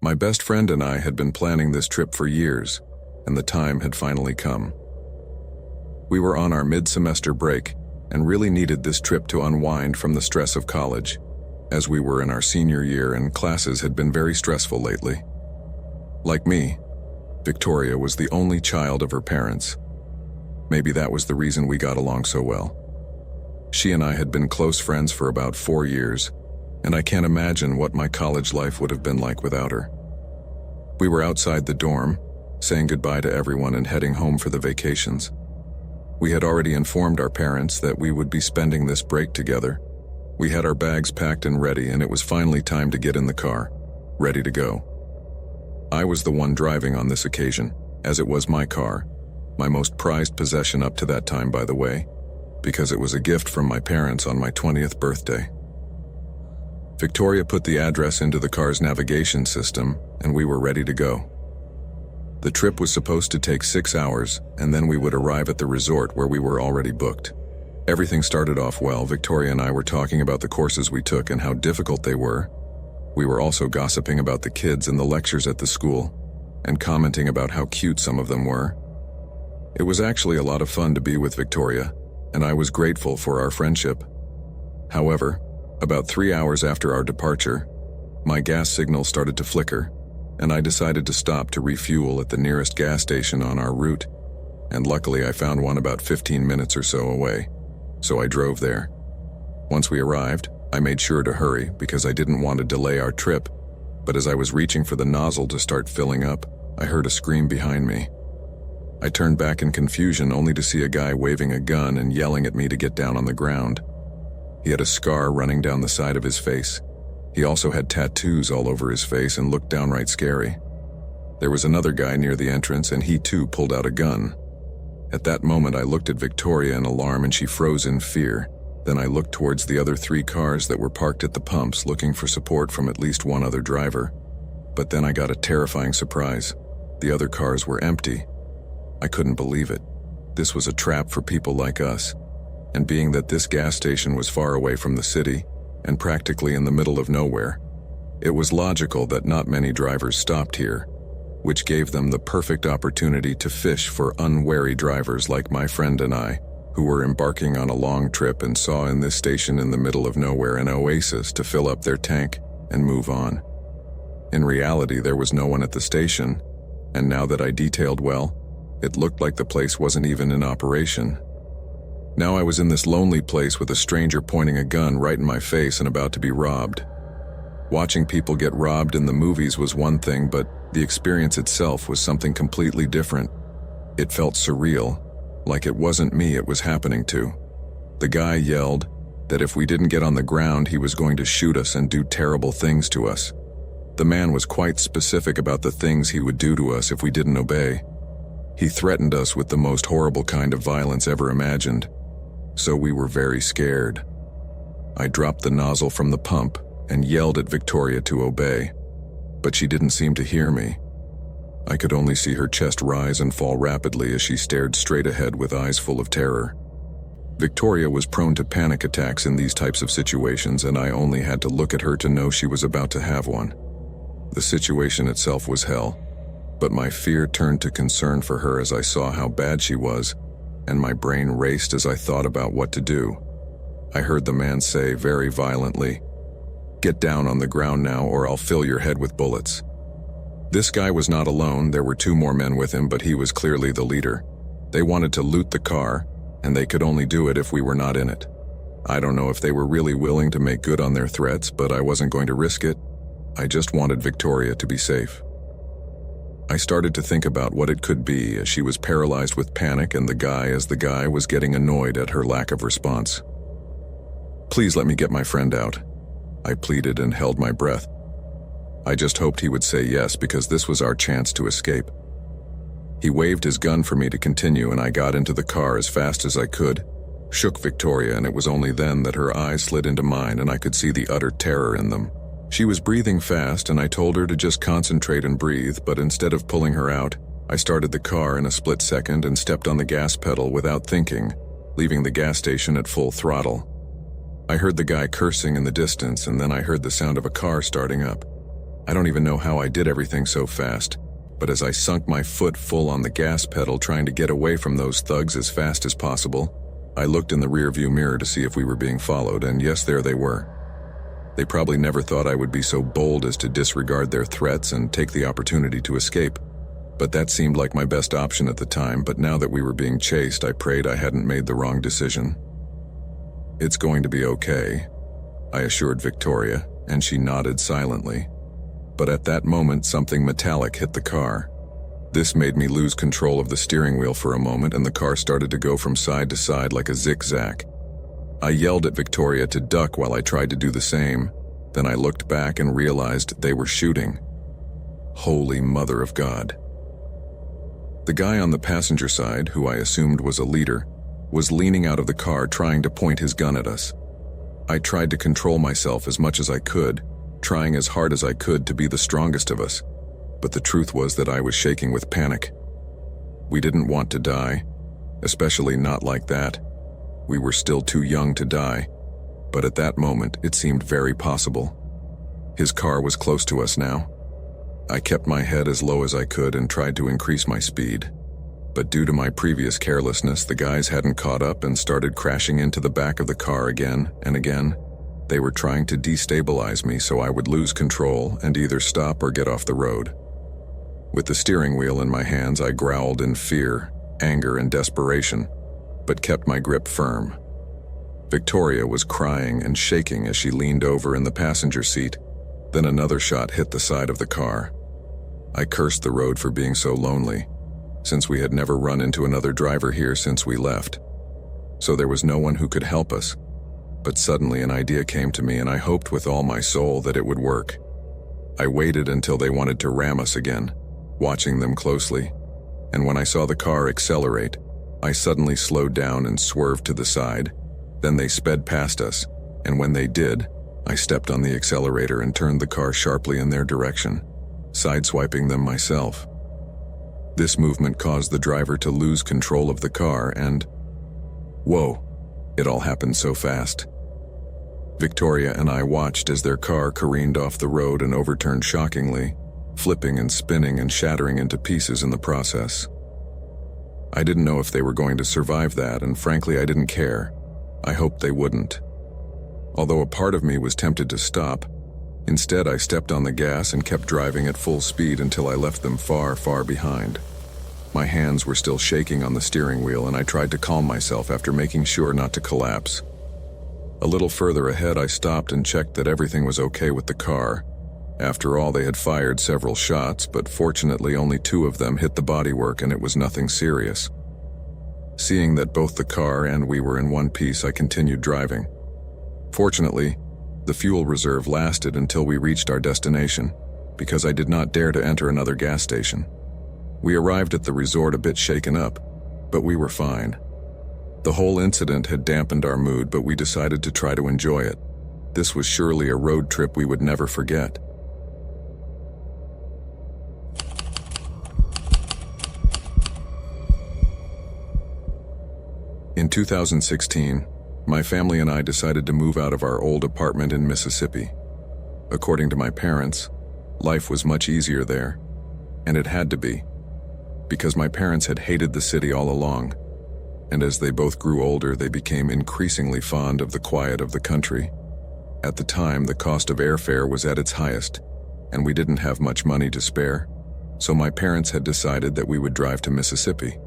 My best friend and I had been planning this trip for years, and the time had finally come. We were on our mid-semester break and really needed this trip to unwind from the stress of college, as we were in our senior year and classes had been very stressful lately. Like me, Victoria was the only child of her parents. Maybe that was the reason we got along so well. She and I had been close friends for about 4 years, and I can't imagine what my college life would have been like without her. We were outside the dorm, saying goodbye to everyone and heading home for the vacations. We had already informed our parents that we would be spending this break together. We had our bags packed and ready, and it was finally time to get in the car, ready to go. I was the one driving on this occasion, as it was my car, my most prized possession up to that time, by the way, because it was a gift from my parents on my 20th birthday. Victoria put the address into the car's navigation system, and we were ready to go. The trip was supposed to take 6 hours, and then we would arrive at the resort where we were already booked. Everything started off well. Victoria and I were talking about the courses we took and how difficult they were. We were also gossiping about the kids and the lectures at the school, and commenting about how cute some of them were. It was actually a lot of fun to be with Victoria, and I was grateful for our friendship. However, about 3 hours after our departure, my gas signal started to flicker, and I decided to stop to refuel at the nearest gas station on our route, and luckily I found one about 15 minutes or so away, so I drove there. Once we arrived, I made sure to hurry because I didn't want to delay our trip, but as I was reaching for the nozzle to start filling up, I heard a scream behind me. I turned back in confusion only to see a guy waving a gun and yelling at me to get down on the ground. He had a scar running down the side of his face. He also had tattoos all over his face and looked downright scary. There was another guy near the entrance, and he too pulled out a gun. At that moment I looked at Victoria in alarm and she froze in fear. Then I looked towards the other 3 cars that were parked at the pumps, looking for support from at least one other driver. But then I got a terrifying surprise. The other cars were empty. I couldn't believe it. This was a trap for people like us. And being that this gas station was far away from the city, and practically in the middle of nowhere, it was logical that not many drivers stopped here, which gave them the perfect opportunity to fish for unwary drivers like my friend and I, who were embarking on a long trip and saw in this station in the middle of nowhere an oasis to fill up their tank and move on. In reality, there was no one at the station, and now that I detailed well, it looked like the place wasn't even in operation. Now I was in this lonely place with a stranger pointing a gun right in my face and about to be robbed. Watching people get robbed in the movies was one thing, but the experience itself was something completely different. It felt surreal, like it wasn't me it was happening to. The guy yelled that if we didn't get on the ground, he was going to shoot us and do terrible things to us. The man was quite specific about the things he would do to us if we didn't obey. He threatened us with the most horrible kind of violence ever imagined. So we were very scared. I dropped the nozzle from the pump and yelled at Victoria to obey, but she didn't seem to hear me. I could only see her chest rise and fall rapidly as she stared straight ahead with eyes full of terror. Victoria was prone to panic attacks in these types of situations, and I only had to look at her to know she was about to have one. The situation itself was hell, but my fear turned to concern for her as I saw how bad she was, and my brain raced as I thought about what to do. I heard the man say very violently, "Get down on the ground now or I'll fill your head with bullets." This guy was not alone. There were 2 more men with him, but he was clearly the leader. They wanted to loot the car, and they could only do it if we were not in it. I don't know if they were really willing to make good on their threats, but I wasn't going to risk it. I just wanted Victoria to be safe. I started to think about what it could be as she was paralyzed with panic and the guy was getting annoyed at her lack of response. "Please let me get my friend out," I pleaded and held my breath. I just hoped he would say yes because this was our chance to escape. He waved his gun for me to continue, and I got into the car as fast as I could, shook Victoria, and it was only then that her eyes slid into mine and I could see the utter terror in them. She was breathing fast, and I told her to just concentrate and breathe, but instead of pulling her out, I started the car in a split second and stepped on the gas pedal without thinking, leaving the gas station at full throttle. I heard the guy cursing in the distance, and then I heard the sound of a car starting up. I don't even know how I did everything so fast, but as I sunk my foot full on the gas pedal trying to get away from those thugs as fast as possible, I looked in the rearview mirror to see if we were being followed, and yes, there they were. They probably never thought I would be so bold as to disregard their threats and take the opportunity to escape, but that seemed like my best option at the time. But now that we were being chased, I prayed I hadn't made the wrong decision. "It's going to be okay," I assured Victoria, and she nodded silently. But at that moment, something metallic hit the car. This made me lose control of the steering wheel for a moment, and the car started to go from side to side like a zigzag. I yelled at Victoria to duck while I tried to do the same. Then I looked back and realized they were shooting. Holy Mother of God. The guy on the passenger side, who I assumed was a leader, was leaning out of the car trying to point his gun at us. I tried to control myself as much as I could, trying as hard as I could to be the strongest of us, but the truth was that I was shaking with panic. We didn't want to die, especially not like that. We were still too young to die, but at that moment it seemed very possible. His car was close to us now. I kept my head as low as I could and tried to increase my speed, but due to my previous carelessness, the guys hadn't caught up and started crashing into the back of the car again and again. They were trying to destabilize me so I would lose control and either stop or get off the road. With the steering wheel in my hands, I growled in fear, anger, and desperation, but kept my grip firm. Victoria was crying and shaking as she leaned over in the passenger seat. Then another shot hit the side of the car. I cursed the road for being so lonely, since we had never run into another driver here since we left. So there was no one who could help us. But suddenly an idea came to me, and I hoped with all my soul that it would work. I waited until they wanted to ram us again, watching them closely, and when I saw the car accelerate, I suddenly slowed down and swerved to the side. Then they sped past us, and when they did, I stepped on the accelerator and turned the car sharply in their direction, sideswiping them myself. This movement caused the driver to lose control of the car and... whoa, it all happened so fast. Victoria and I watched as their car careened off the road and overturned shockingly, flipping and spinning and shattering into pieces in the process. I didn't know if they were going to survive that, and frankly, I didn't care. I hoped they wouldn't. Although a part of me was tempted to stop, instead I stepped on the gas and kept driving at full speed until I left them far, far behind. My hands were still shaking on the steering wheel, and I tried to calm myself after making sure not to collapse. A little further ahead, I stopped and checked that everything was okay with the car. After all, they had fired several shots, but fortunately only 2 of them hit the bodywork, and it was nothing serious. Seeing that both the car and we were in one piece, I continued driving. Fortunately, the fuel reserve lasted until we reached our destination, because I did not dare to enter another gas station. We arrived at the resort a bit shaken up, but we were fine. The whole incident had dampened our mood, but we decided to try to enjoy it. This was surely a road trip we would never forget. In 2016, my family and I decided to move out of our old apartment in Mississippi. According to my parents, life was much easier there, and it had to be, because my parents had hated the city all along, and as they both grew older, they became increasingly fond of the quiet of the country. At the time, the cost of airfare was at its highest, and we didn't have much money to spare, so my parents had decided that we would drive to Mississippi.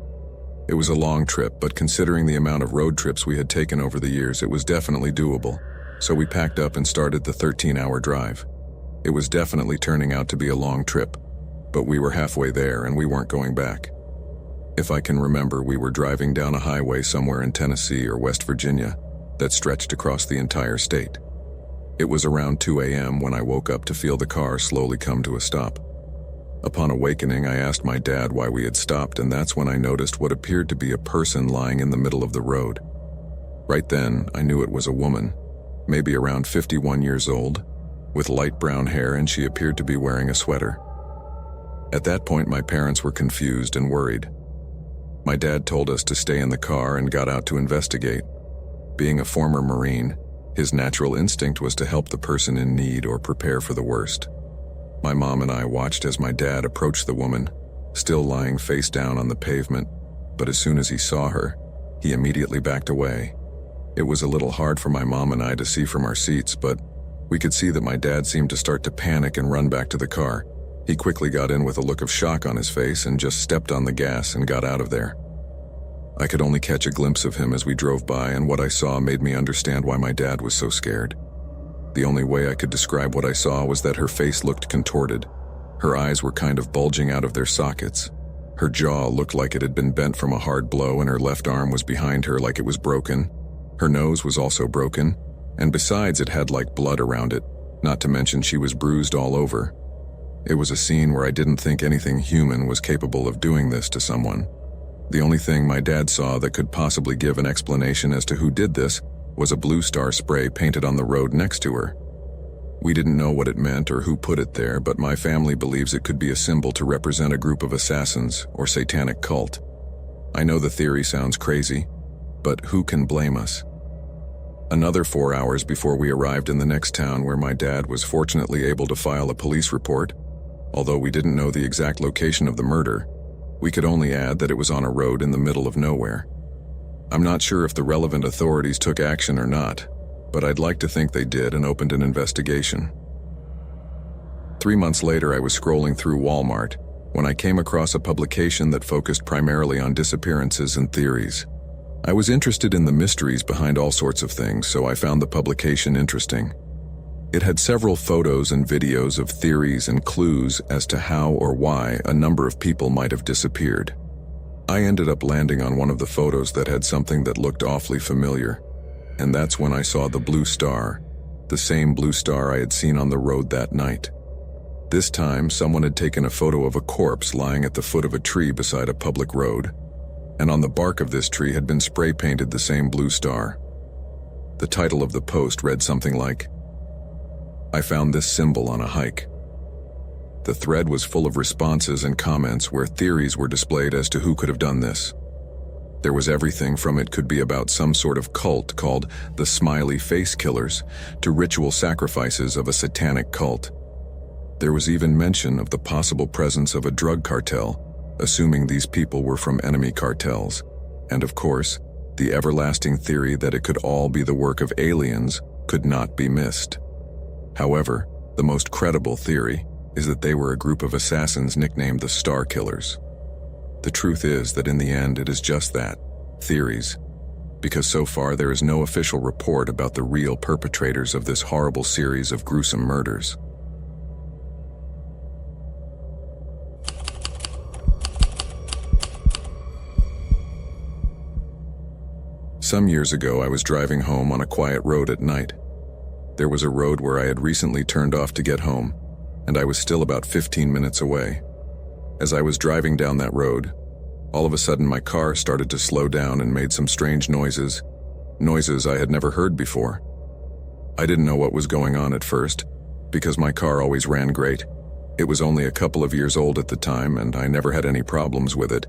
It was a long trip, but considering the amount of road trips we had taken over the years, it was definitely doable, so we packed up and started the 13-hour drive. It was definitely turning out to be a long trip, but we were halfway there and we weren't going back. If I can remember, we were driving down a highway somewhere in Tennessee or West Virginia that stretched across the entire state. It was around 2 a.m. when I woke up to feel the car slowly come to a stop. Upon awakening, I asked my dad why we had stopped, and that's when I noticed what appeared to be a person lying in the middle of the road. Right then, I knew it was a woman, maybe around 51 years old, with light brown hair, and she appeared to be wearing a sweater. At that point, my parents were confused and worried. My dad told us to stay in the car and got out to investigate. Being a former Marine, his natural instinct was to help the person in need or prepare for the worst. My mom and I watched as my dad approached the woman, still lying face down on the pavement, but as soon as he saw her, he immediately backed away. It was a little hard for my mom and I to see from our seats, but we could see that my dad seemed to start to panic and run back to the car. He quickly got in with a look of shock on his face and just stepped on the gas and got out of there. I could only catch a glimpse of him as we drove by, and what I saw made me understand why my dad was so scared. The only way I could describe what I saw was that her face looked contorted. Her eyes were kind of bulging out of their sockets. Her jaw looked like it had been bent from a hard blow, and her left arm was behind her like it was broken. Her nose was also broken, and besides it had like blood around it, not to mention she was bruised all over. It was a scene where I didn't think anything human was capable of doing this to someone. The only thing my dad saw that could possibly give an explanation as to who did this was a blue star spray painted on the road next to her. We didn't know what it meant or who put it there, but my family believes it could be a symbol to represent a group of assassins or satanic cult. I know the theory sounds crazy, but who can blame us? Another 4 hours before we arrived in the next town, where my dad was fortunately able to file a police report. Although we didn't know the exact location of the murder, we could only add that it was on a road in the middle of nowhere. I'm not sure if the relevant authorities took action or not, but I'd like to think they did and opened an investigation. 3 months later, I was scrolling through Walmart when I came across a publication that focused primarily on disappearances and theories. I was interested in the mysteries behind all sorts of things, so I found the publication interesting. It had several photos and videos of theories and clues as to how or why a number of people might have disappeared. I ended up landing on one of the photos that had something that looked awfully familiar, and that's when I saw the blue star, the same blue star I had seen on the road that night. This time, someone had taken a photo of a corpse lying at the foot of a tree beside a public road, and on the bark of this tree had been spray painted the same blue star. The title of the post read something like, "I found this symbol on a hike." The thread was full of responses and comments where theories were displayed as to who could have done this. There was everything from it could be about some sort of cult called the Smiley Face Killers to ritual sacrifices of a satanic cult. There was even mention of the possible presence of a drug cartel, assuming these people were from enemy cartels, and of course, the everlasting theory that it could all be the work of aliens could not be missed. However, the most credible theory is that they were a group of assassins nicknamed the Star Killers. The truth is that in the end it is just that, theories, because so far there is no official report about the real perpetrators of this horrible series of gruesome murders. Some years ago, I was driving home on a quiet road at night. There was a road where I had recently turned off to get home, and I was still about 15 minutes away. As I was driving down that road, all of a sudden my car started to slow down and made some strange noises I had never heard before. I didn't know what was going on at first, because my car always ran great. It was only a couple of years old at the time, and I never had any problems with it.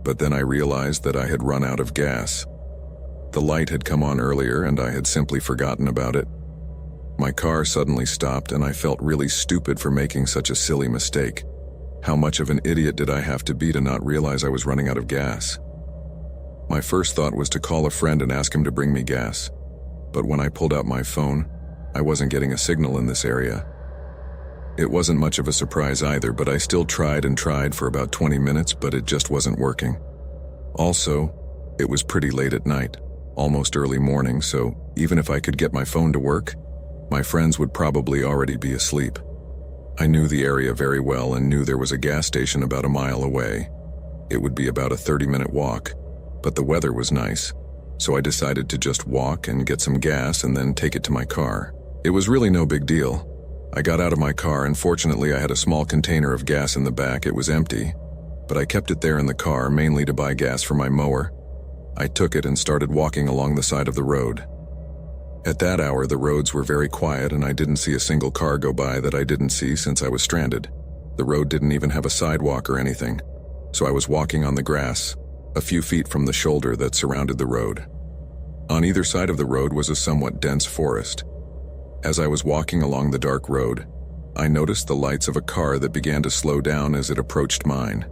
But then I realized that I had run out of gas. The light had come on earlier, and I had simply forgotten about it. My car suddenly stopped, and I felt really stupid for making such a silly mistake. How much of an idiot did I have to be to not realize I was running out of gas? My first thought was to call a friend and ask him to bring me gas. But when I pulled out my phone, I wasn't getting a signal in this area. It wasn't much of a surprise either, but I still tried and tried for about 20 minutes, but it just wasn't working. Also, it was pretty late at night, almost early morning, so even if I could get my phone to work, my friends would probably already be asleep. I knew the area very well and knew there was a gas station about a mile away. It would be about a 30-minute walk, but the weather was nice, so I decided to just walk and get some gas and then take it to my car. It was really no big deal. I got out of my car, and fortunately I had a small container of gas in the back. It was empty, but I kept it there in the car mainly to buy gas for my mower. I took it and started walking along the side of the road. At that hour, the roads were very quiet, and I didn't see a single car go by that I didn't see since I was stranded. The road didn't even have a sidewalk or anything, so I was walking on the grass, a few feet from the shoulder that surrounded the road. On either side of the road was a somewhat dense forest. As I was walking along the dark road, I noticed the lights of a car that began to slow down as it approached mine.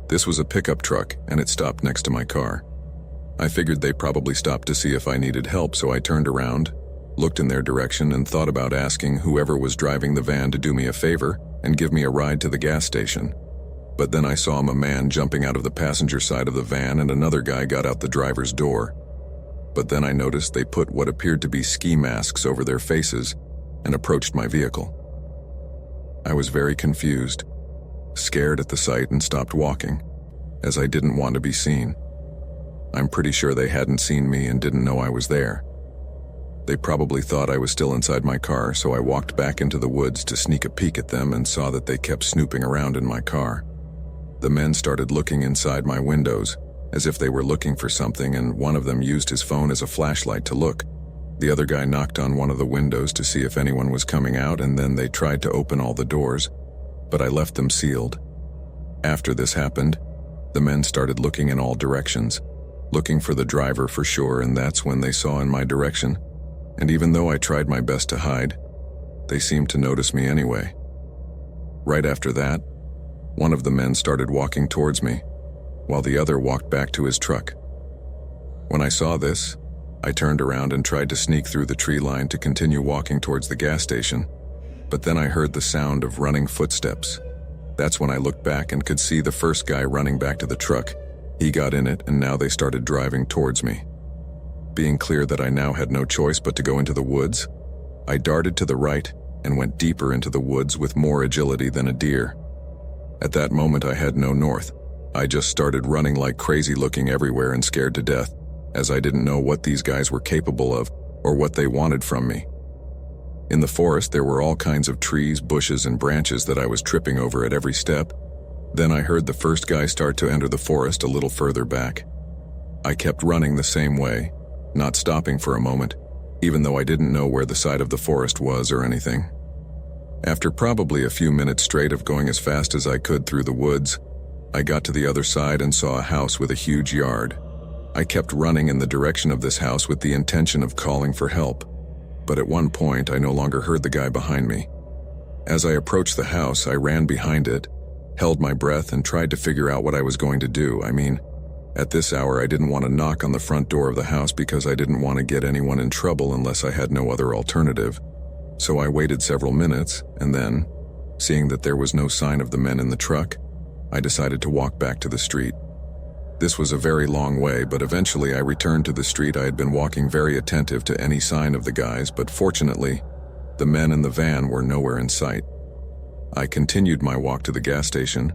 This was a pickup truck, and it stopped next to my car. I figured they probably stopped to see if I needed help, so I turned around, looked in their direction, and thought about asking whoever was driving the van to do me a favor and give me a ride to the gas station. But then I saw a man jumping out of the passenger side of the van, and another guy got out the driver's door. But then I noticed they put what appeared to be ski masks over their faces and approached my vehicle. I was very confused, scared at the sight, and stopped walking, as I didn't want to be seen. I'm pretty sure they hadn't seen me and didn't know I was there. They probably thought I was still inside my car, so I walked back into the woods to sneak a peek at them and saw that they kept snooping around in my car. The men started looking inside my windows, as if they were looking for something, and one of them used his phone as a flashlight to look. The other guy knocked on one of the windows to see if anyone was coming out, and then they tried to open all the doors, but I left them sealed. After this happened, the men started looking in all directions, looking for the driver for sure, and that's when they saw in my direction. And even though I tried my best to hide, they seemed to notice me anyway. Right after that, one of the men started walking towards me, while the other walked back to his truck. When I saw this, I turned around and tried to sneak through the tree line to continue walking towards the gas station, but then I heard the sound of running footsteps. That's when I looked back and could see the first guy running back to the truck. He got in it, and now they started driving towards me. Being clear that I now had no choice but to go into the woods, I darted to the right and went deeper into the woods with more agility than a deer. At that moment, I had no north. I just started running like crazy, looking everywhere and scared to death, as I didn't know what these guys were capable of or what they wanted from me. In the forest, there were all kinds of trees, bushes, and branches that I was tripping over at every step. Then I heard the first guy start to enter the forest a little further back. I kept running the same way, not stopping for a moment, even though I didn't know where the side of the forest was or anything. After probably a few minutes straight of going as fast as I could through the woods, I got to the other side and saw a house with a huge yard. I kept running in the direction of this house with the intention of calling for help, but at one point I no longer heard the guy behind me. As I approached the house, I ran behind it, held my breath, and tried to figure out what I was going to do. At this hour, I didn't want to knock on the front door of the house because I didn't want to get anyone in trouble unless I had no other alternative. So I waited several minutes, and then, seeing that there was no sign of the men in the truck, I decided to walk back to the street. This was a very long way, but eventually I returned to the street. I had been walking, very attentive to any sign of the guys, but fortunately, the men in the van were nowhere in sight. I continued my walk to the gas station,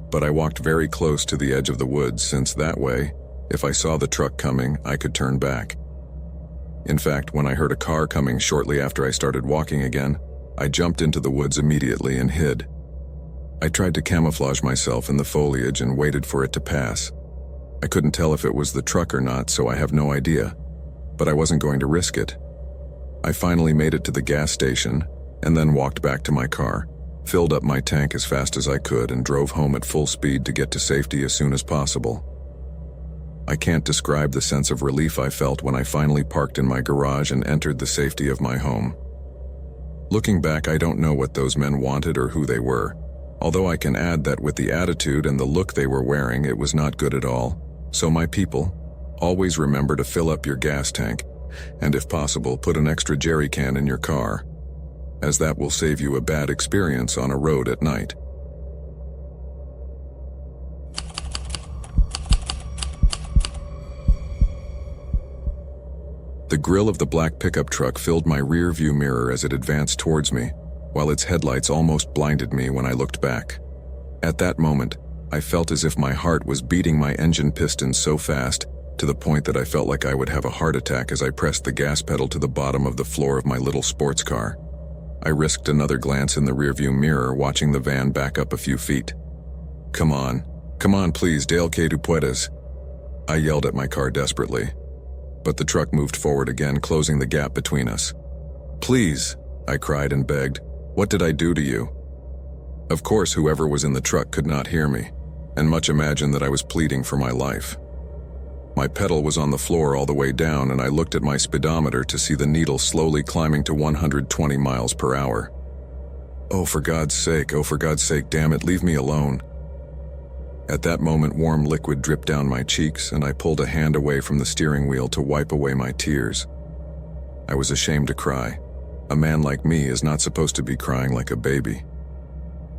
but I walked very close to the edge of the woods, since that way, if I saw the truck coming, I could turn back. In fact, when I heard a car coming shortly after I started walking again, I jumped into the woods immediately and hid. I tried to camouflage myself in the foliage and waited for it to pass. I couldn't tell if it was the truck or not, so I have no idea, but I wasn't going to risk it. I finally made it to the gas station and then walked back to my car, filled up my tank as fast as I could, and drove home at full speed to get to safety as soon as possible. I can't describe the sense of relief I felt when I finally parked in my garage and entered the safety of my home. Looking back, I don't know what those men wanted or who they were, although I can add that with the attitude and the look they were wearing, it was not good at all. So my people, always remember to fill up your gas tank, and if possible, put an extra jerry can in your car, as that will save you a bad experience on a road at night. The grill of the black pickup truck filled my rear view mirror as it advanced towards me, while its headlights almost blinded me when I looked back. At that moment, I felt as if my heart was beating my engine pistons so fast, to the point that I felt like I would have a heart attack as I pressed the gas pedal to the bottom of the floor of my little sports car. I risked another glance in the rearview mirror, watching the van back up a few feet. Come on, please, Dale, que tu puedes," I yelled at my car desperately. But the truck moved forward again, closing the gap between us. "Please," I cried and begged, "what did I do to you?" Of course, whoever was in the truck could not hear me, and much imagined that I was pleading for my life. My pedal was on the floor all the way down, and I looked at my speedometer to see the needle slowly climbing to 120 miles per hour. Oh, for God's sake, damn it, leave me alone." At that moment, warm liquid dripped down my cheeks, and I pulled a hand away from the steering wheel to wipe away my tears. I was ashamed to cry. A man like me is not supposed to be crying like a baby.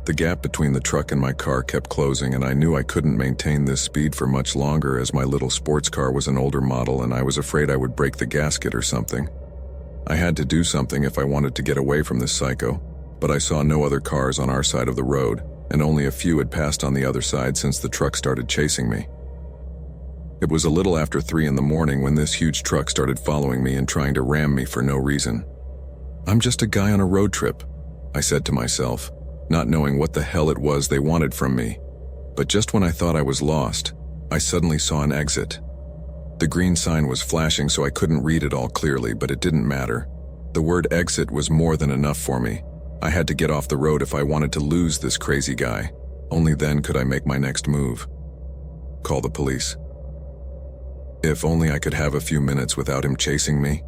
The gap between the truck and my car kept closing, and I knew I couldn't maintain this speed for much longer, as my little sports car was an older model and I was afraid I would break the gasket or something. I had to do something if I wanted to get away from this psycho, but I saw no other cars on our side of the road, and only a few had passed on the other side since the truck started chasing me. It was a little after 3 in the morning when this huge truck started following me and trying to ram me for no reason. "I'm just a guy on a road trip," I said to myself, not knowing what the hell it was they wanted from me. But just when I thought I was lost, I suddenly saw an exit. The green sign was flashing, so I couldn't read it all clearly, but it didn't matter. The word exit was more than enough for me. I had to get off the road if I wanted to lose this crazy guy. Only then could I make my next move. Call the police. If only I could have a few minutes without him chasing me.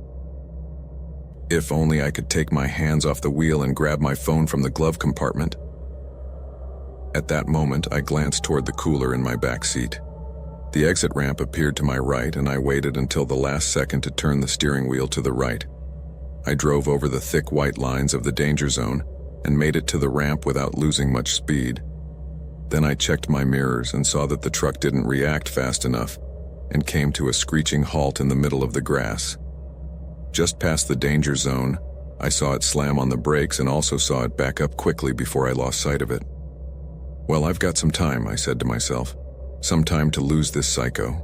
If only I could take my hands off the wheel and grab my phone from the glove compartment. At that moment, I glanced toward the cooler in my back seat. The exit ramp appeared to my right, and I waited until the last second to turn the steering wheel to the right. I drove over the thick white lines of the danger zone and made it to the ramp without losing much speed. Then I checked my mirrors and saw that the truck didn't react fast enough and came to a screeching halt in the middle of the grass. Just past the danger zone, I saw it slam on the brakes and also saw it back up quickly before I lost sight of it. "Well, I've got some time," I said to myself. "Some time to lose this psycho."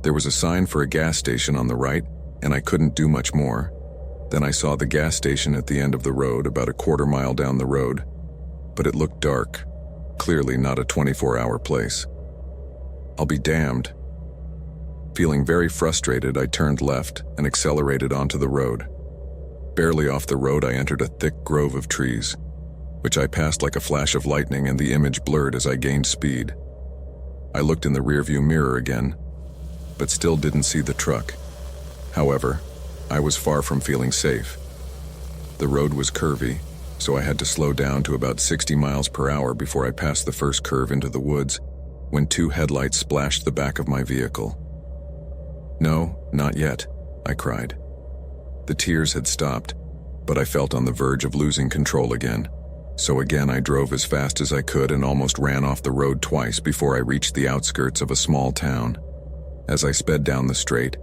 There was a sign for a gas station on the right, and I couldn't do much more. Then I saw the gas station at the end of the road, about a quarter mile down the road. But it looked dark, clearly not a 24-hour place. I'll be damned. Feeling very frustrated, I turned left and accelerated onto the road. Barely off the road, I entered a thick grove of trees, which I passed like a flash of lightning, and the image blurred as I gained speed. I looked in the rearview mirror again, but still didn't see the truck. However, I was far from feeling safe. The road was curvy, so I had to slow down to about 60 miles per hour before I passed the first curve into the woods, when 2 headlights splashed the back of my vehicle. "No, not yet," I cried. The tears had stopped, but I felt on the verge of losing control again. So again I drove as fast as I could and almost ran off the road twice before I reached the outskirts of a small town. As I sped down the straight,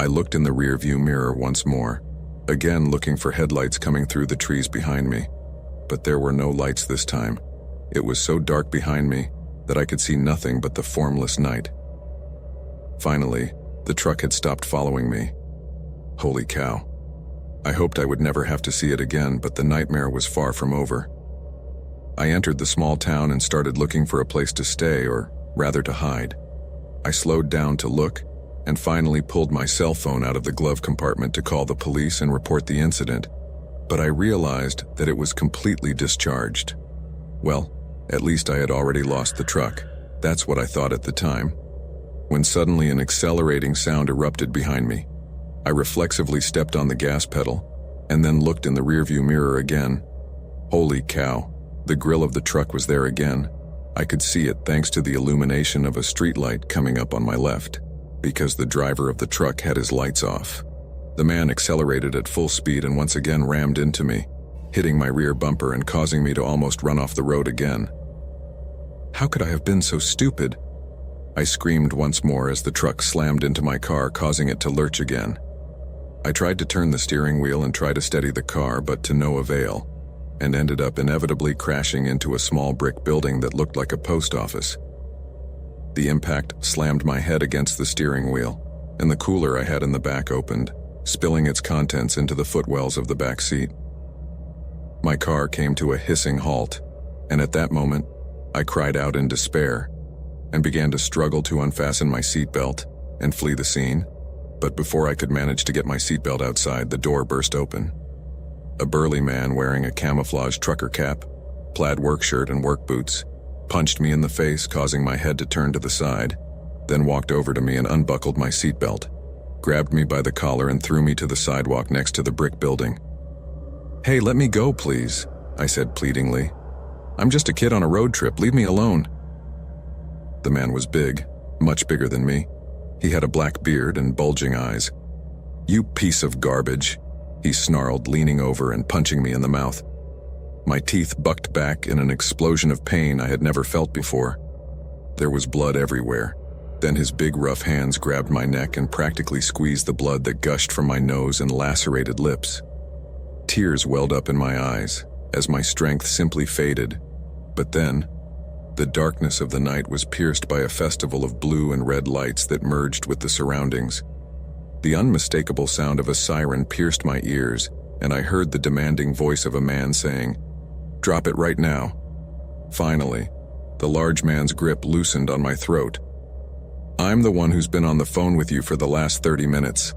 I looked in the rearview mirror once more, again looking for headlights coming through the trees behind me. But there were no lights this time. It was so dark behind me that I could see nothing but the formless night. Finally, the truck had stopped following me. Holy cow. I hoped I would never have to see it again, but the nightmare was far from over. I entered the small town and started looking for a place to stay, or rather to hide. I slowed down to look, and finally pulled my cell phone out of the glove compartment to call the police and report the incident, but I realized that it was completely discharged. Well, at least I had already lost the truck. That's what I thought at the time. When suddenly an accelerating sound erupted behind me. I reflexively stepped on the gas pedal, and then looked in the rearview mirror again. Holy cow, the grill of the truck was there again. I could see it thanks to the illumination of a streetlight coming up on my left, because the driver of the truck had his lights off. The man accelerated at full speed and once again rammed into me, hitting my rear bumper and causing me to almost run off the road again. How could I have been so stupid? I screamed once more as the truck slammed into my car, causing it to lurch again. I tried to turn the steering wheel and try to steady the car, but to no avail, and ended up inevitably crashing into a small brick building that looked like a post office. The impact slammed my head against the steering wheel, and the cooler I had in the back opened, spilling its contents into the footwells of the back seat. My car came to a hissing halt, and at that moment, I cried out in despair and began to struggle to unfasten my seatbelt and flee the scene. But before I could manage to get my seatbelt outside, the door burst open. A burly man wearing a camouflage trucker cap, plaid work shirt and work boots punched me in the face, causing my head to turn to the side, then walked over to me and unbuckled my seatbelt, grabbed me by the collar and threw me to the sidewalk next to the brick building. "Hey, let me go, please," I said pleadingly. "I'm just a kid on a road trip, leave me alone." The man was big, much bigger than me. He had a black beard and bulging eyes. "You piece of garbage," he snarled, leaning over and punching me in the mouth. My teeth bucked back in an explosion of pain I had never felt before. There was blood everywhere. Then his big rough hands grabbed my neck and practically squeezed the blood that gushed from my nose and lacerated lips. Tears welled up in my eyes as my strength simply faded. But then, the darkness of the night was pierced by a festival of blue and red lights that merged with the surroundings. The unmistakable sound of a siren pierced my ears, and I heard the demanding voice of a man saying, "Drop it right now." Finally, the large man's grip loosened on my throat. "I'm the one who's been on the phone with you for the last 30 minutes,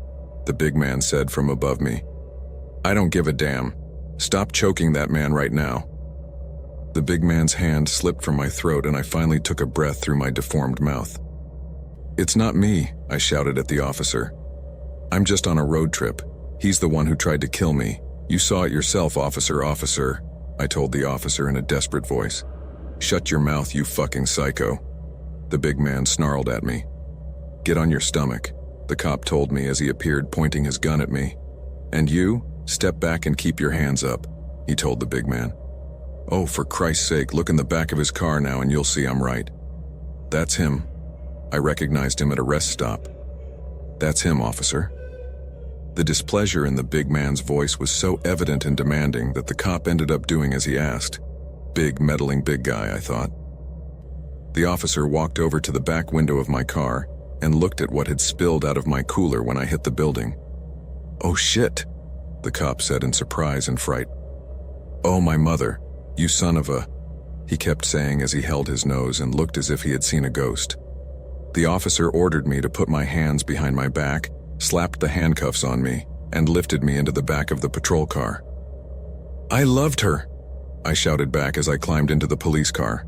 the big man said from above me. "I don't give a damn. Stop choking that man right now." The big man's hand slipped from my throat and I finally took a breath through my deformed mouth. "It's not me," I shouted at the officer. "I'm just on a road trip. He's the one who tried to kill me. You saw it yourself, officer," I told the officer in a desperate voice. "Shut your mouth, you fucking psycho." The big man snarled at me. "Get on your stomach," the cop told me as he appeared pointing his gun at me. "And you, step back and keep your hands up," he told the big man. "Oh, for Christ's sake, look in the back of his car now and you'll see I'm right." "That's him." I recognized him at a rest stop. "That's him, officer." The displeasure in the big man's voice was so evident and demanding that the cop ended up doing as he asked. Big, meddling big guy, I thought. The officer walked over to the back window of my car and looked at what had spilled out of my cooler when I hit the building. "Oh shit," the cop said in surprise and fright. "Oh, my mother, you son of a," he kept saying as he held his nose and looked as if he had seen a ghost. The officer ordered me to put my hands behind my back, slapped the handcuffs on me, and lifted me into the back of the patrol car. "I loved her," I shouted back as I climbed into the police car.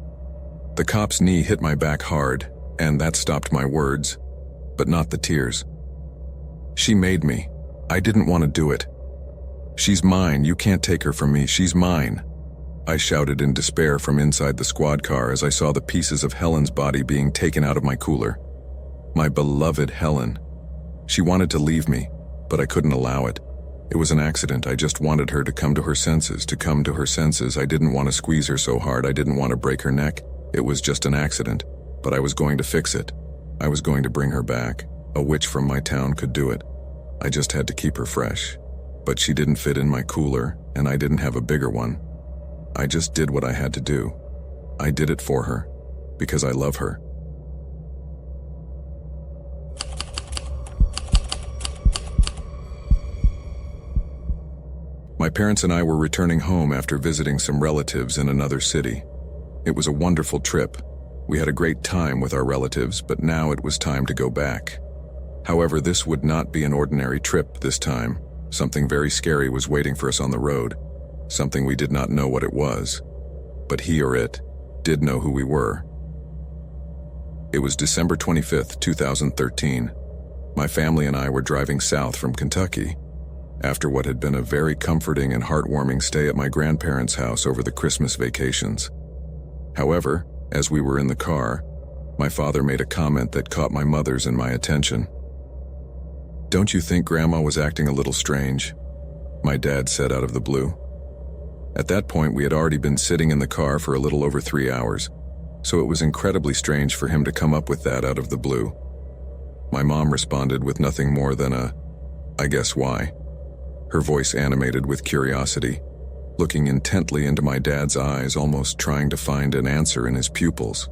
The cop's knee hit my back hard, and that stopped my words, but not the tears. "She made me. I didn't want to do it. She's mine, you can't take her from me, she's mine," I shouted in despair from inside the squad car as I saw the pieces of Helen's body being taken out of my cooler. My beloved Helen. She wanted to leave me, but I couldn't allow it. It was an accident. I just wanted her to come to her senses. I didn't want to squeeze her so hard. I didn't want to break her neck. It was just an accident, but I was going to fix it. I was going to bring her back. A witch from my town could do it. I just had to keep her fresh. But she didn't fit in my cooler, and I didn't have a bigger one. I just did what I had to do. I did it for her, because I love her. My parents and I were returning home after visiting some relatives in another city. It was a wonderful trip. We had a great time with our relatives, but now it was time to go back. However, this would not be an ordinary trip this time. Something very scary was waiting for us on the road. Something we did not know what it was. But he or it did know who we were. It was December 25th, 2013. My family and I were driving south from Kentucky after what had been a very comforting and heartwarming stay at my grandparents' house over the Christmas vacations. However, as we were in the car, my father made a comment that caught my mother's and my attention. "Don't you think Grandma was acting a little strange?" my dad said out of the blue. At that point, we had already been sitting in the car for a little over 3 hours, so it was incredibly strange for him to come up with that out of the blue. My mom responded with nothing more than "I guess why?" her voice animated with curiosity, looking intently into my dad's eyes, almost trying to find an answer in his pupils.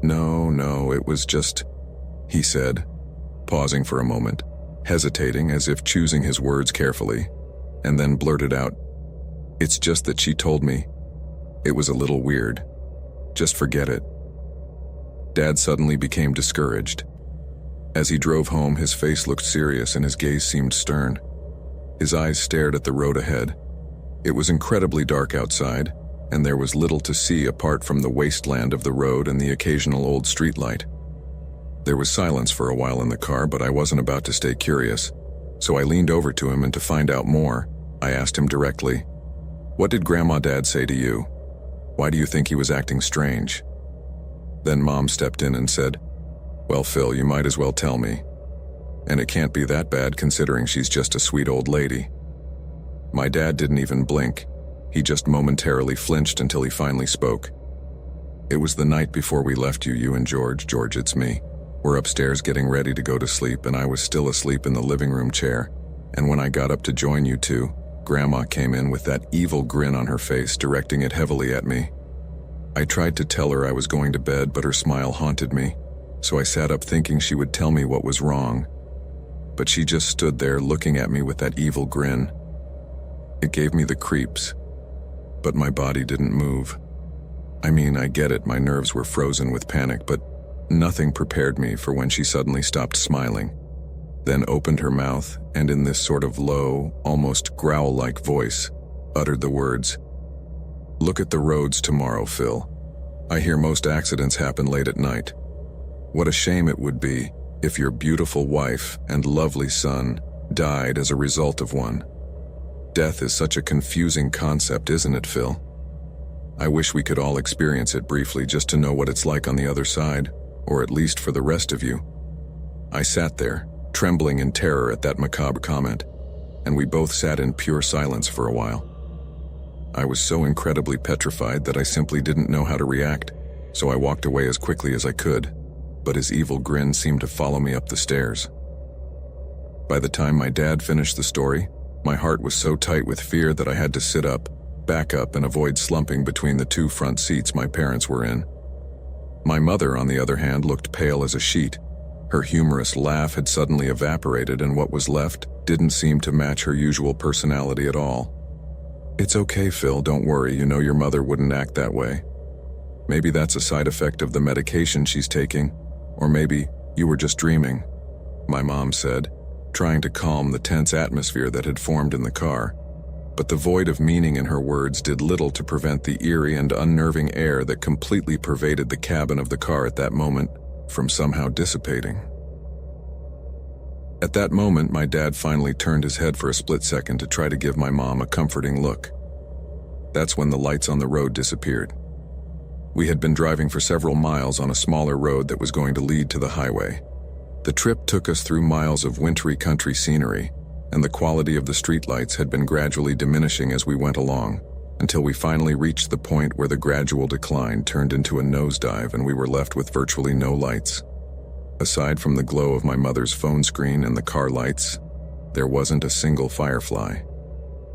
No, it was just," he said, pausing for a moment, hesitating as if choosing his words carefully, and then blurted out, "It's just that she told me. It was a little weird. Just forget it." Dad suddenly became discouraged. As he drove home, his face looked serious and his gaze seemed stern. His eyes stared at the road ahead. It was incredibly dark outside, and there was little to see apart from the wasteland of the road and the occasional old streetlight. There was silence for a while in the car, but I wasn't about to stay curious, so I leaned over to him, and to find out more, I asked him directly, What did Dad say to you? Why do you think he was acting strange? Then Mom stepped in and said, well, Phil, you might as well tell me. And it can't be that bad considering she's just a sweet old lady. My dad didn't even blink. He just momentarily flinched until he finally spoke. It was the night before we left you and George. George, it's me. We're upstairs getting ready to go to sleep, and I was still asleep in the living room chair. And when I got up to join you two, Grandma came in with that evil grin on her face, directing it heavily at me. I tried to tell her I was going to bed, but her smile haunted me, so I sat up thinking she would tell me what was wrong. But she just stood there looking at me with that evil grin. It gave me the creeps, but my body didn't move. I mean, I get it, my nerves were frozen with panic, but nothing prepared me for when she suddenly stopped smiling, then opened her mouth and in this sort of low, almost growl-like voice, uttered the words, "Look at the roads tomorrow, Phil. I hear most accidents happen late at night. What a shame it would be if your beautiful wife and lovely son died as a result of one. Death is such a confusing concept, isn't it, Phil? I wish we could all experience it briefly just to know what it's like on the other side, or at least for the rest of you." I sat there, trembling in terror at that macabre comment, and we both sat in pure silence for a while. I was so incredibly petrified that I simply didn't know how to react, so I walked away as quickly as I could, but his evil grin seemed to follow me up the stairs. By the time my dad finished the story, my heart was so tight with fear that I had to sit up, back up, and avoid slumping between the two front seats my parents were in. My mother, on the other hand, looked pale as a sheet. Her humorous laugh had suddenly evaporated, and what was left didn't seem to match her usual personality at all. "It's okay, Phil, don't worry, you know your mother wouldn't act that way. Maybe that's a side effect of the medication she's taking, or maybe you were just dreaming," my mom said, trying to calm the tense atmosphere that had formed in the car. But the void of meaning in her words did little to prevent the eerie and unnerving air that completely pervaded the cabin of the car at that moment from somehow dissipating. At that moment, my dad finally turned his head for a split second to try to give my mom a comforting look. That's when the lights on the road disappeared. We had been driving for several miles on a smaller road that was going to lead to the highway. The trip took us through miles of wintry country scenery, and the quality of the streetlights had been gradually diminishing as we went along, until we finally reached the point where the gradual decline turned into a nosedive and we were left with virtually no lights. Aside from the glow of my mother's phone screen and the car lights, there wasn't a single firefly.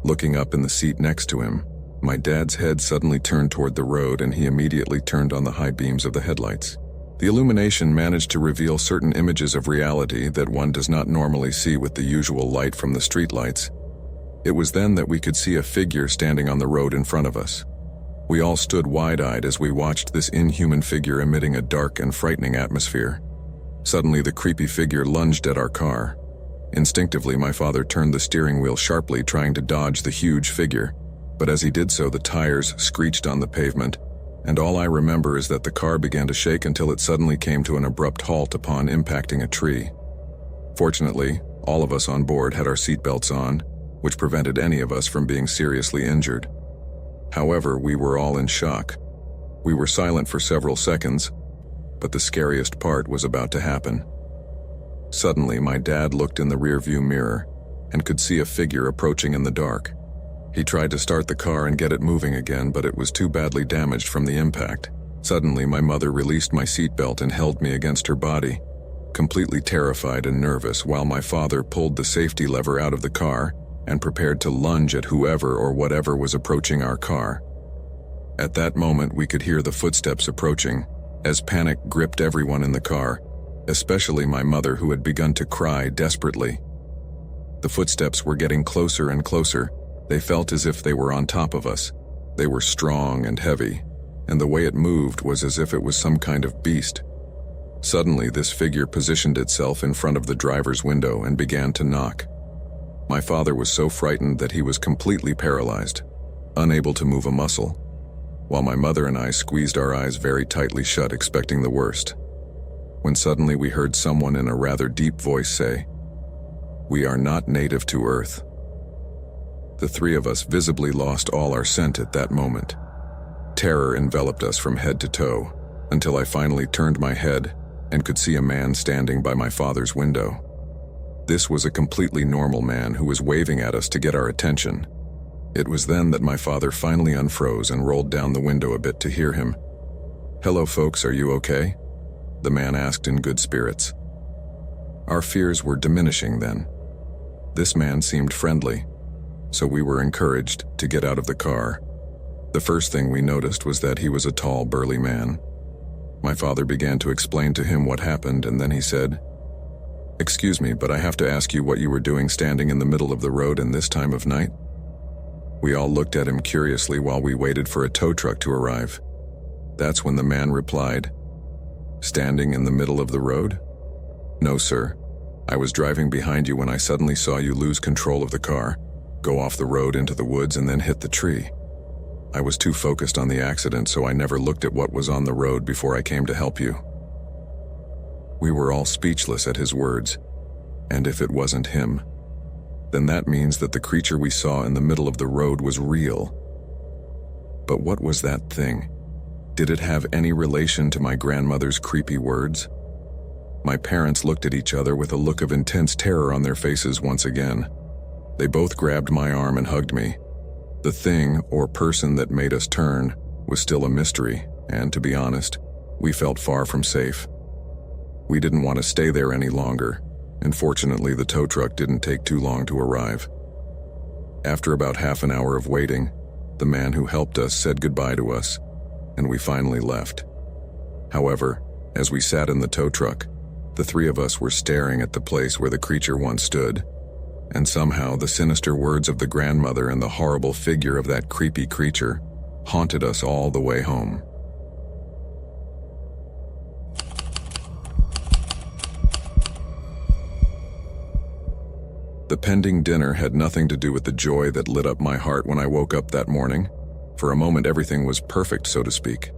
Looking up in the seat next to him, my dad's head suddenly turned toward the road and he immediately turned on the high beams of the headlights. The illumination managed to reveal certain images of reality that one does not normally see with the usual light from the streetlights. It was then that we could see a figure standing on the road in front of us. We all stood wide-eyed as we watched this inhuman figure emitting a dark and frightening atmosphere. Suddenly, the creepy figure lunged at our car. Instinctively, my father turned the steering wheel sharply, trying to dodge the huge figure, but as he did so, the tires screeched on the pavement, and all I remember is that the car began to shake until it suddenly came to an abrupt halt upon impacting a tree. Fortunately, all of us on board had our seatbelts on, which prevented any of us from being seriously injured. However, we were all in shock. We were silent for several seconds, but the scariest part was about to happen. Suddenly, my dad looked in the rearview mirror and could see a figure approaching in the dark. He tried to start the car and get it moving again, but it was too badly damaged from the impact. Suddenly, my mother released my seatbelt and held me against her body, completely terrified and nervous, while my father pulled the safety lever out of the car and prepared to lunge at whoever or whatever was approaching our car. At that moment, we could hear the footsteps approaching, as panic gripped everyone in the car, especially my mother, who had begun to cry desperately. The footsteps were getting closer and closer. They felt as if they were on top of us. They were strong and heavy, and the way it moved was as if it was some kind of beast. Suddenly, this figure positioned itself in front of the driver's window and began to knock. My father was so frightened that he was completely paralyzed, unable to move a muscle, while my mother and I squeezed our eyes very tightly shut, expecting the worst. When suddenly we heard someone in a rather deep voice say, "We are not native to Earth." The three of us visibly lost all our scent at that moment. Terror enveloped us from head to toe, until I finally turned my head and could see a man standing by my father's window. This was a completely normal man who was waving at us to get our attention. It was then that my father finally unfroze and rolled down the window a bit to hear him. "Hello folks, are you okay?" the man asked in good spirits. Our fears were diminishing then. This man seemed friendly, so we were encouraged to get out of the car. The first thing we noticed was that he was a tall, burly man. My father began to explain to him what happened, and then he said, "Excuse me, but I have to ask you what you were doing standing in the middle of the road in this time of night?" We all looked at him curiously while we waited for a tow truck to arrive. That's when the man replied, "Standing in the middle of the road? No, sir. I was driving behind you when I suddenly saw you lose control of the car, go off the road into the woods and then hit the tree. I was too focused on the accident, so I never looked at what was on the road before I came to help you." We were all speechless at his words, and if it wasn't him, then that means that the creature we saw in the middle of the road was real. But what was that thing? Did it have any relation to my grandmother's creepy words? My parents looked at each other with a look of intense terror on their faces once again. They both grabbed my arm and hugged me. The thing or person that made us turn was still a mystery, and to be honest, we felt far from safe. We didn't want to stay there any longer, and fortunately the tow truck didn't take too long to arrive. After about half an hour of waiting, the man who helped us said goodbye to us, and we finally left. However, as we sat in the tow truck, the three of us were staring at the place where the creature once stood, and somehow the sinister words of the grandmother and the horrible figure of that creepy creature haunted us all the way home. The pending dinner had nothing to do with the joy that lit up my heart when I woke up that morning. For a moment, everything was perfect, so to speak.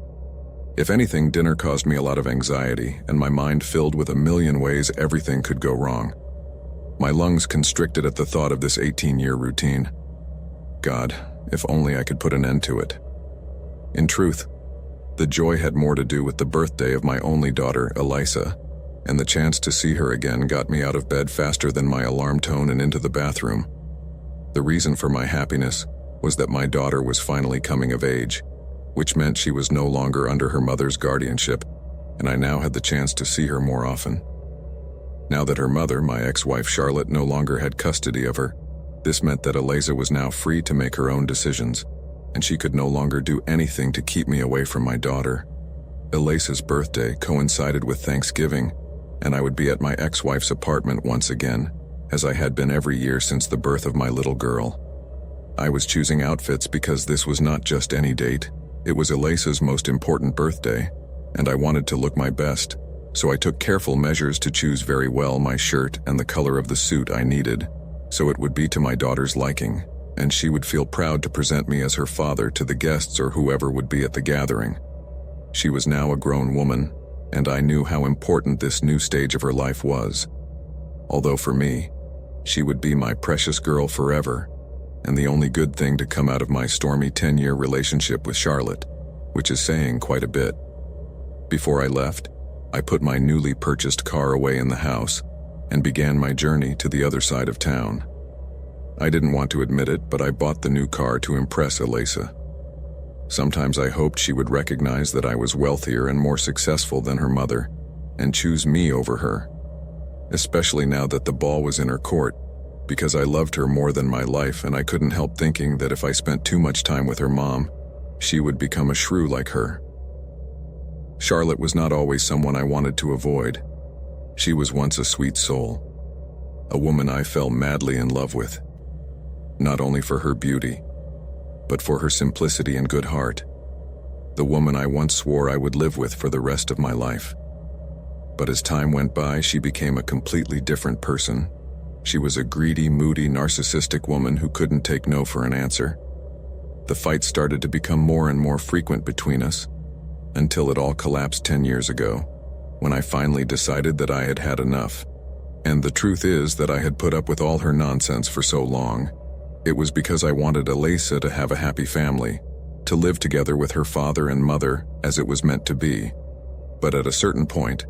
If anything, dinner caused me a lot of anxiety, and my mind filled with a million ways everything could go wrong. My lungs constricted at the thought of this 18-year routine. God, if only I could put an end to it. In truth, the joy had more to do with the birthday of my only daughter, Elisa, and the chance to see her again got me out of bed faster than my alarm tone and into the bathroom. The reason for my happiness was that my daughter was finally coming of age, which meant she was no longer under her mother's guardianship, and I now had the chance to see her more often. Now that her mother, my ex-wife Charlotte, no longer had custody of her, this meant that Eliza was now free to make her own decisions, and she could no longer do anything to keep me away from my daughter. Eliza's birthday coincided with Thanksgiving, and I would be at my ex-wife's apartment once again, as I had been every year since the birth of my little girl. I was choosing outfits because this was not just any date, it was Eliza's most important birthday, and I wanted to look my best, so I took careful measures to choose very well my shirt and the color of the suit I needed, so it would be to my daughter's liking, and she would feel proud to present me as her father to the guests or whoever would be at the gathering. She was now a grown woman, and I knew how important this new stage of her life was. Although for me, she would be my precious girl forever, and the only good thing to come out of my stormy 10-year relationship with Charlotte, which is saying quite a bit. Before I left, I put my newly purchased car away in the house and began my journey to the other side of town. I didn't want to admit it, but I bought the new car to impress Eliza. Sometimes I hoped she would recognize that I was wealthier and more successful than her mother and choose me over her, especially now that the ball was in her court, because I loved her more than my life, and I couldn't help thinking that if I spent too much time with her mom, she would become a shrew like her. Charlotte was not always someone I wanted to avoid. She was once a sweet soul, a woman I fell madly in love with, not only for her beauty, but for her simplicity and good heart, the woman I once swore I would live with for the rest of my life. But as time went by, she became a completely different person. She was a greedy, moody, narcissistic woman who couldn't take no for an answer. The fights started to become more and more frequent between us, until it all collapsed 10 years ago, when I finally decided that I had had enough. And the truth is that I had put up with all her nonsense for so long, It was because I wanted Elisa to have a happy family, to live together with her father and mother as it was meant to be. But at a certain point,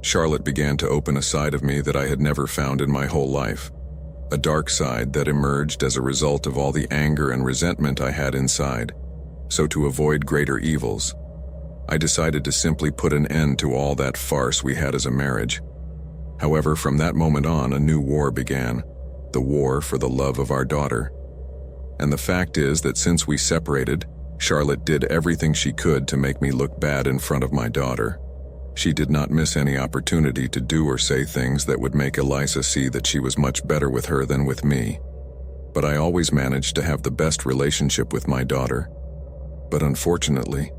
Charlotte began to open a side of me that I had never found in my whole life. A dark side that emerged as a result of all the anger and resentment I had inside. So to avoid greater evils, I decided to simply put an end to all that farce we had as a marriage. However, from that moment on, a new war began, the war for the love of our daughter. And the fact is that since we separated, Charlotte did everything she could to make me look bad in front of my daughter. She did not miss any opportunity to do or say things that would make Elisa see that she was much better with her than with me. But I always managed to have the best relationship with my daughter. But unfortunately,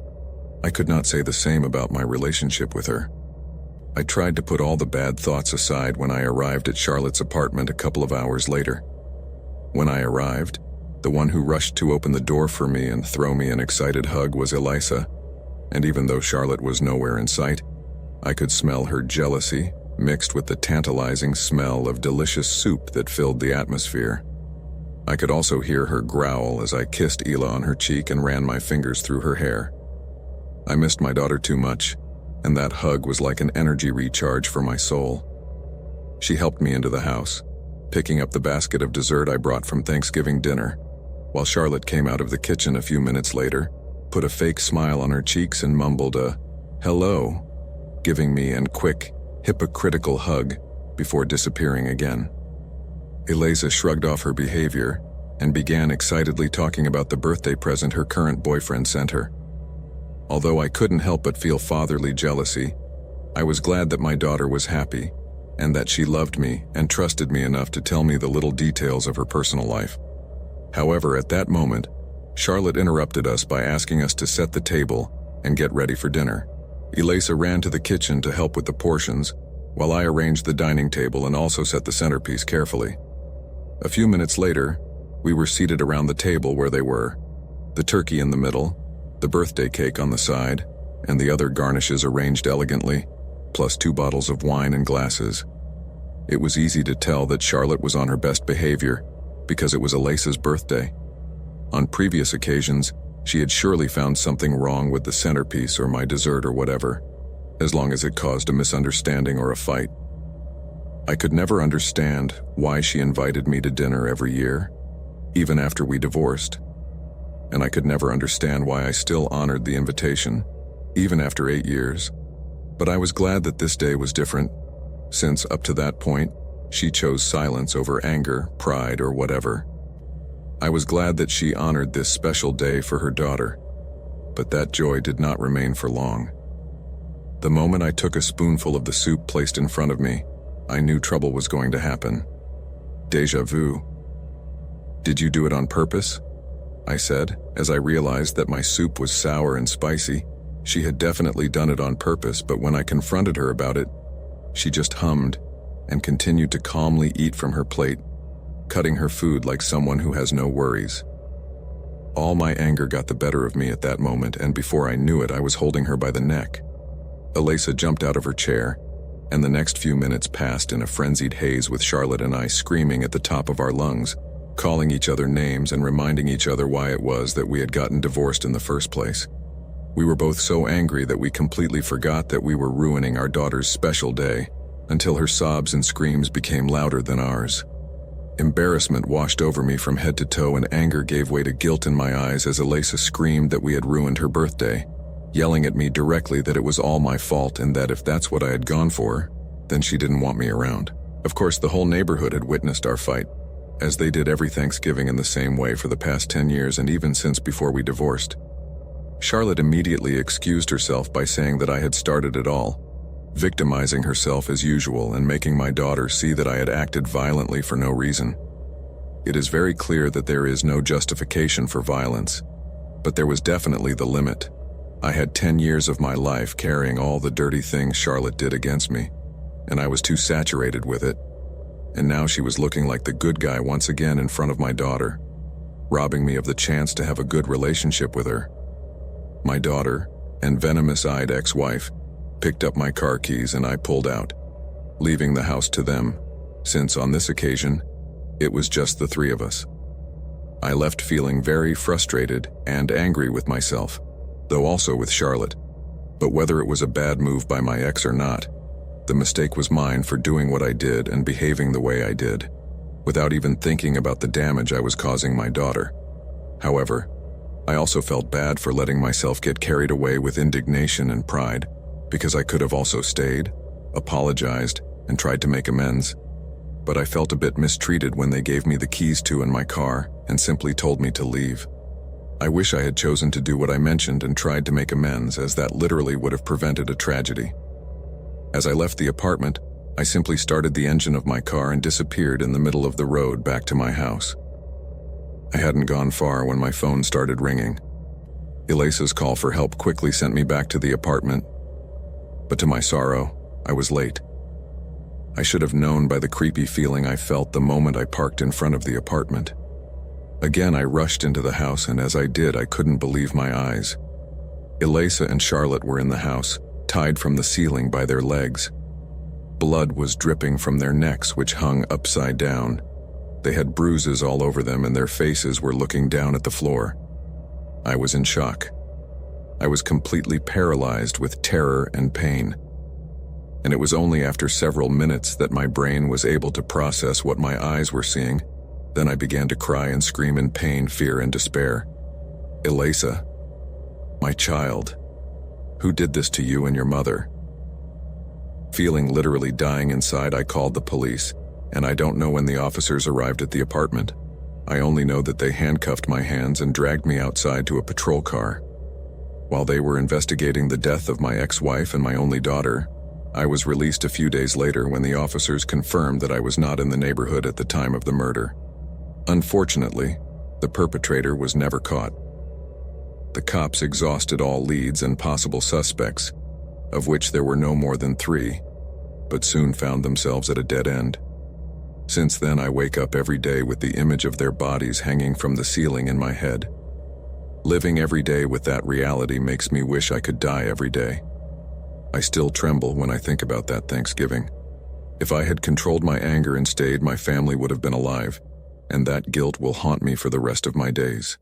I could not say the same about my relationship with her. I tried to put all the bad thoughts aside when I arrived at Charlotte's apartment a couple of hours later. When I arrived, the one who rushed to open the door for me and throw me an excited hug was Elisa, and even though Charlotte was nowhere in sight, I could smell her jealousy mixed with the tantalizing smell of delicious soup that filled the atmosphere. I could also hear her growl as I kissed Ela on her cheek and ran my fingers through her hair. I missed my daughter too much, and that hug was like an energy recharge for my soul. She helped me into the house, picking up the basket of dessert I brought from Thanksgiving dinner, while Charlotte came out of the kitchen a few minutes later, put a fake smile on her cheeks and mumbled a "hello," giving me a quick, hypocritical hug before disappearing again. Elisa shrugged off her behavior and began excitedly talking about the birthday present her current boyfriend sent her. Although I couldn't help but feel fatherly jealousy, I was glad that my daughter was happy and that she loved me and trusted me enough to tell me the little details of her personal life. However, at that moment, Charlotte interrupted us by asking us to set the table and get ready for dinner. Elisa ran to the kitchen to help with the portions, while I arranged the dining table and also set the centerpiece carefully. A few minutes later, we were seated around the table where they were, the turkey in the middle, the birthday cake on the side, and the other garnishes arranged elegantly, plus 2 bottles of wine and glasses. It was easy to tell that Charlotte was on her best behavior because it was Elisa's birthday. On previous occasions, she had surely found something wrong with the centerpiece or my dessert or whatever, as long as it caused a misunderstanding or a fight. I could never understand why she invited me to dinner every year, even after we divorced. And I could never understand why I still honored the invitation, even after 8 years. But I was glad that this day was different, since up to that point, she chose silence over anger, pride, or whatever. I was glad that she honored this special day for her daughter, but that joy did not remain for long. The moment I took a spoonful of the soup placed in front of me, I knew trouble was going to happen. Deja vu. "Did you do it on purpose?" I said, as I realized that my soup was sour and spicy. She had definitely done it on purpose, but when I confronted her about it, she just hummed and continued to calmly eat from her plate, cutting her food like someone who has no worries. All my anger got the better of me at that moment, and before I knew it, I was holding her by the neck. Elisa jumped out of her chair, and the next few minutes passed in a frenzied haze with Charlotte and I screaming at the top of our lungs, calling each other names and reminding each other why it was that we had gotten divorced in the first place. We were both so angry that we completely forgot that we were ruining our daughter's special day, until her sobs and screams became louder than ours. Embarrassment washed over me from head to toe, and anger gave way to guilt in my eyes as Elisa screamed that we had ruined her birthday, yelling at me directly that it was all my fault and that if that's what I had gone for, then she didn't want me around. Of course, the whole neighborhood had witnessed our fight, as they did every Thanksgiving in the same way for the past 10 years and even since before we divorced. Charlotte immediately excused herself by saying that I had started it all, victimizing herself as usual and making my daughter see that I had acted violently for no reason. It is very clear that there is no justification for violence, but there was definitely the limit. I had 10 years of my life carrying all the dirty things Charlotte did against me, and I was too saturated with it. And now she was looking like the good guy once again in front of my daughter, robbing me of the chance to have a good relationship with her. My daughter and venomous-eyed ex-wife picked up my car keys and I pulled out, leaving the house to them, since on this occasion, it was just the 3 of us. I left feeling very frustrated and angry with myself, though also with Charlotte. But whether it was a bad move by my ex or not, the mistake was mine for doing what I did and behaving the way I did, without even thinking about the damage I was causing my daughter. However, I also felt bad for letting myself get carried away with indignation and pride, because I could have also stayed, apologized, and tried to make amends. But I felt a bit mistreated when they gave me the keys to in my car and simply told me to leave. I wish I had chosen to do what I mentioned and tried to make amends, as that literally would have prevented a tragedy. As I left the apartment, I simply started the engine of my car and disappeared in the middle of the road back to my house. I hadn't gone far when my phone started ringing. Elisa's call for help quickly sent me back to the apartment, but to my sorrow, I was late. I should have known by the creepy feeling I felt the moment I parked in front of the apartment. Again, I rushed into the house, and as I did, I couldn't believe my eyes. Elisa and Charlotte were in the house, tied from the ceiling by their legs. Blood was dripping from their necks, which hung upside down. They had bruises all over them, and their faces were looking down at the floor. I was in shock. I was completely paralyzed with terror and pain. And it was only after several minutes that my brain was able to process what my eyes were seeing. Then I began to cry and scream in pain, fear, and despair. Elisa, my child, who did this to you and your mother? Feeling literally dying inside, I called the police, and I don't know when the officers arrived at the apartment. I only know that they handcuffed my hands and dragged me outside to a patrol car. While they were investigating the death of my ex-wife and my only daughter, I was released a few days later when the officers confirmed that I was not in the neighborhood at the time of the murder. Unfortunately, the perpetrator was never caught. The cops exhausted all leads and possible suspects, of which there were no more than 3, but soon found themselves at a dead end. Since then, I wake up every day with the image of their bodies hanging from the ceiling in my head. Living every day with that reality makes me wish I could die every day. I still tremble when I think about that Thanksgiving. If I had controlled my anger and stayed, my family would have been alive, and that guilt will haunt me for the rest of my days.